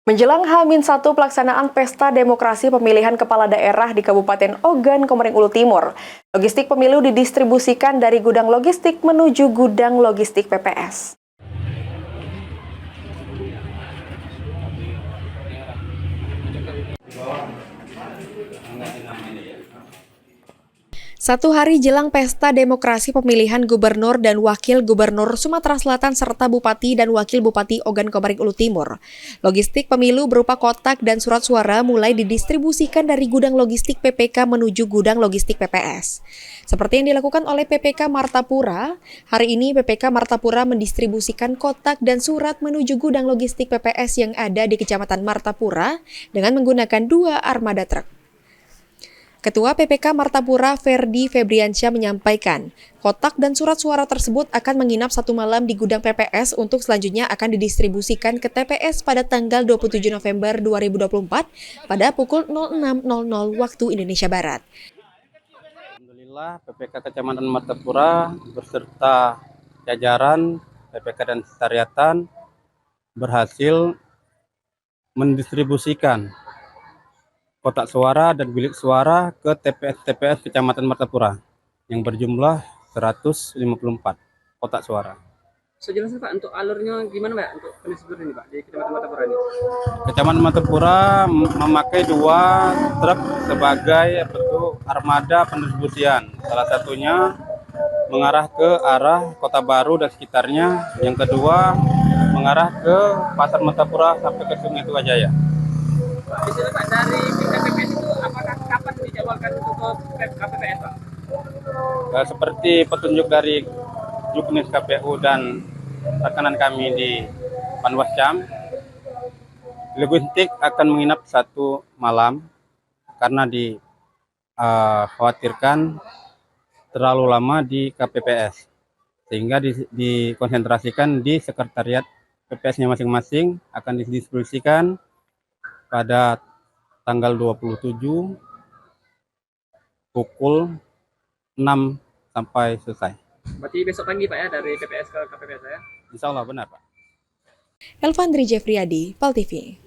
Menjelang H-1 pelaksanaan Pesta Demokrasi Pemilihan Kepala Daerah di Kabupaten Ogan, Komering Ulu Timur, logistik pemilu didistribusikan dari gudang logistik menuju gudang logistik PPS. Satu hari jelang Pesta Demokrasi Pemilihan Gubernur dan Wakil Gubernur Sumatera Selatan serta Bupati dan Wakil Bupati Ogan Komering Ulu Timur, logistik pemilu berupa kotak dan surat suara mulai didistribusikan dari gudang logistik PPK menuju gudang logistik PPS. Seperti yang dilakukan oleh PPK Martapura, hari ini PPK Martapura mendistribusikan kotak dan surat menuju gudang logistik PPS yang ada di Kecamatan Martapura dengan menggunakan 2 armada truk. Ketua PPK Martapura Ferdi Febriansyah menyampaikan, kotak dan surat suara tersebut akan menginap 1 malam di gudang PPS untuk selanjutnya akan didistribusikan ke TPS pada tanggal 27 November 2024 pada pukul 06.00 waktu Indonesia Barat. Alhamdulillah PPK Kecamatan Martapura beserta jajaran PPK dan Sekretariatan berhasil mendistribusikan kotak suara dan bilik suara ke TPS Kecamatan Martapura yang berjumlah 154 kotak suara. Sejelasnya Pak, untuk alurnya gimana Pak untuk pendistribusian ini Pak di Kecamatan Martapura ini? Kecamatan Martapura memakai 2 truk sebagai armada pendistribusian. Salah satunya mengarah ke arah Kota Baru dan sekitarnya, yang kedua mengarah ke Pasar Martapura sampai ke Sungai Tuajaya. Misalnya Pak, dari PPS itu apakah kapan dijadwalkan untuk ke KPPS Pak? Seperti petunjuk dari Juknis KPU dan rekanan kami di Panwascam, logistik akan menginap 1 malam karena dikhawatirkan terlalu lama di KPPS, sehingga dikonsentrasikan di sekretariat PPS-nya masing-masing, akan didistribusikan pada tanggal 27 pukul 6 sampai selesai. Berarti besok pagi Pak ya, dari PPS ke KPPS ya? Insya Allah benar Pak. Elvandri Jeffriyadi, PAL TV.